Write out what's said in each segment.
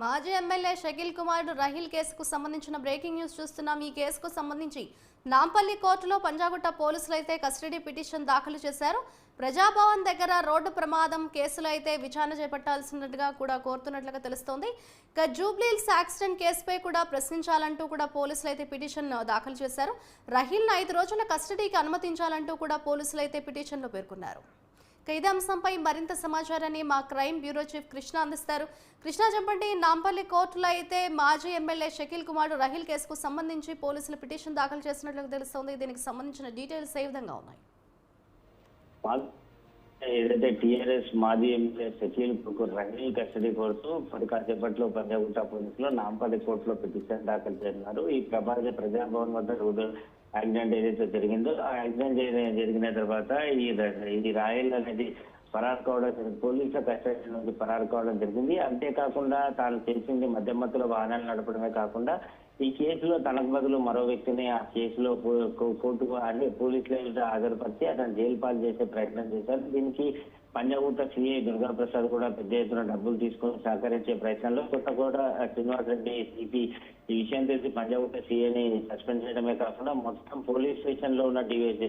మాజీ ఎమ్మెల్యే షకీల్ కుమారుడు రహీల్ కేసుకు సంబంధించిన బ్రేకింగ్ న్యూస్ చూస్తున్నాం. ఈ కేసుకు సంబంధించి నాంపల్లి కోర్టులో పంజాగుట్ట పోలీసులు అయితే కస్టడీ పిటిషన్ దాఖలు చేశారు. ప్రజాభవన్ దగ్గర రోడ్డు ప్రమాదం కేసులో అయితే విచారణ చేపట్టాల్సినట్టుగా కూడా కోరుతున్నట్లుగా తెలుస్తోంది. ఇక జూబ్లీహిల్స్ యాక్సిడెంట్ కేసుపై కూడా ప్రశ్నించాలంటూ కూడా పోలీసులు అయితే పిటిషన్ దాఖలు చేశారు. రహీల్ను 5 రోజుల కస్టడీకి అనుమతించాలంటూ కూడా పోలీసులు అయితే పిటిషన్లో పేర్కొన్నారు. ఇదే అంశంపై మరింత సమాచారాన్ని మా క్రైమ్ బ్యూరో చీఫ్ కృష్ణ అందిస్తారు. కృష్ణ, చెప్పండి, నాంపల్లి కోర్టులో అయితే మాజీ ఎమ్మెల్యే షకీల్ కుమారుడు రహీల్ కేసుకు సంబంధించి పోలీసులు పిటిషన్ దాఖలు చేసినట్లు తెలుస్తోంది. దీనికి సంబంధించిన డీటెయిల్స్ ఏ విధంగా ఉన్నాయి? ఏదైతే టీఆర్ఎస్ మాజీ ఎమ్మెల్యే షకీల్ రహీల్ కస్టడీ కోరుతూ కాసేపట్లో పంజాగుట్ట పోలీసులో నాంపల్లి కోర్టులో పిటిషన్ దాఖలు చేస్తున్నారు. ఈ ప్రజాభవన్ వద్ద రోడ్డు యాక్సిడెంట్ ఏదైతే జరిగిందో ఆ యాక్సిడెంట్ జరిగిన తర్వాత ఈ రాయల్ అనేది పరారు కావడం, పోలీసుల కస్టడీ నుంచి పరారు కావడం జరిగింది. అంతేకాకుండా తాను తెలిసింది మధ్యమత్తులో వాహనాలు నడపడమే కాకుండా ఈ కేసులో తనకు బదులు మరో వ్యక్తిని ఆ కేసులో కోర్టుకు అంటే పోలీసులు హాజరుపరిచి అతను జైలు పాలు చేసే ప్రయత్నం చేశారు. దీనికి పంజాగుట్ట సిఐ దుర్గాప్రసాద్ కూడా పెద్ద ఎత్తున డబ్బులు తీసుకొని సహకరించే ప్రయత్నంలో కొత్తకోట శ్రీనివాస్ రెడ్డి సిపి ఈ విషయం తెలిసి పంజాగుట్ట సిఐని సస్పెండ్ చేయడమే కాకుండా మొత్తం పోలీస్ స్టేషన్ లో ఉన్న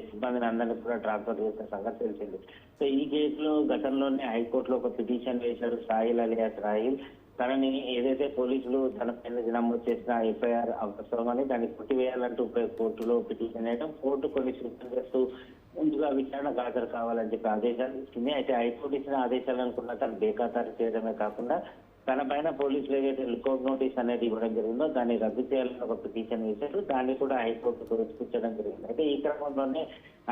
సిబ్బందిని అందరినీ కూడా ట్రాన్స్ఫర్ చేసిన సంగతి తెలిసింది. సో ఈ కేసులో గతంలోనే హైకోర్టులో ఒక పిటిషన్ వేశారు సాహిల్ అలియాస్ రాహిల్. తనని ఏదైతే పోలీసులు తన పైన నమోదు చేసిన ఎఫ్ఐఆర్ అవసరమని దాన్ని కొట్టివేయాలంటూ కోర్టులో పిటిషన్ వేయడం, కోర్టు కొన్ని సూచనలు చేస్తూ ముందుగా విచారణకు హాజరు కావాలని చెప్పి ఆదేశాలు ఇచ్చింది. అయితే హైకోర్టు ఇచ్చిన ఆదేశాలు అనుకున్న తను బేఖాతారు చేయడమే కాకుండా తన పైన పోలీసులు ఏదైతే లుకౌట్ నోటీస్ అనేది ఇవ్వడం జరిగిందో దాన్ని రద్దు చేయాలని ఒక పిటిషన్ వేశారు. దాన్ని కూడా హైకోర్టు తోసిపుచ్చడం జరిగింది. అయితే ఈ క్రమంలోనే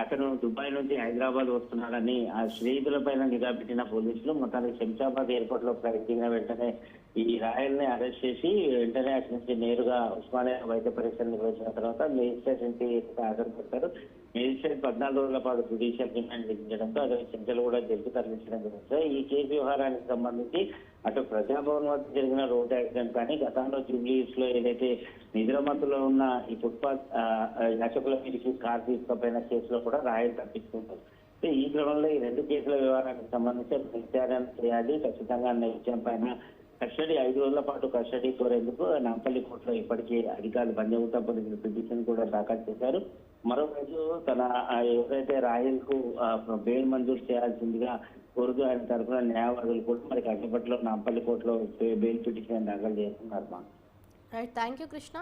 అతను దుబాయ్ నుంచి హైదరాబాద్ వస్తున్నాడని ఆ స్నేహితుల పైన నిఘా పెట్టిన పోలీసులు మొత్తానికి శంషాబాద్ ఎయిర్పోర్ట్ లో ప్రయత్నించిన వెంటనే ఈ రాయల్ ని అరెస్ట్ చేసి వెంటనే అక్కడి నుంచి నేరుగా ఉస్మానియా వైద్య పరీక్షలు నిర్వహించిన తర్వాత మేజిస్ట్రేట్ కి హాజరుపడతారు. మేజిస్ట్రేట్ 14 రోజుల పాటు జుడిషియల్ రిమాండ్ విధించడంతో అదే చర్చలు కూడా జడ్జి తరలించడం జరిగింది. ఈ కేసు వ్యవహారానికి సంబంధించి అటు ప్రజాభవన్ వద్ద జరిగిన రోడ్ యాక్సిడెంట్ కానీ గతంలో జూబ్లీహిల్స్ లో ఏదైతే నిద్రమత్తులో ఉన్న ఈ ఫుట్పాత్ యాచకుల మీదకి కార్ తీసుకుపోయిన కేసులో కూడా రాయల్ తప్పించుకుంటారు. ఈ క్రమంలో ఈ 2 కేసుల వ్యవహారానికి సంబంధించి విచారణ చేయాలి. ఖచ్చితంగా అన్న విషయం పైన కస్టడీ 5 రోజుల పాటు కస్టడీ కోరేందుకు నాంపల్లి కోర్టులో ఇప్పటికే అధికారులు పంజాగుట్ట పోలీసులు పిటిషన్ కూడా దాఖలు చేశారు. మరోవైపు తన ఎవరైతే రాహిల్ కు బెయిల్ మంజూరు చేయాల్సిందిగా కోరుతూ ఆయన తరఫున న్యాయవాదులు కూడా మరి కాసేపట్లో నాంపల్లి కోర్టులో బెయిల్ పిటిషన్ దాఖలు చేస్తున్నారు. Right, thank you Krishna.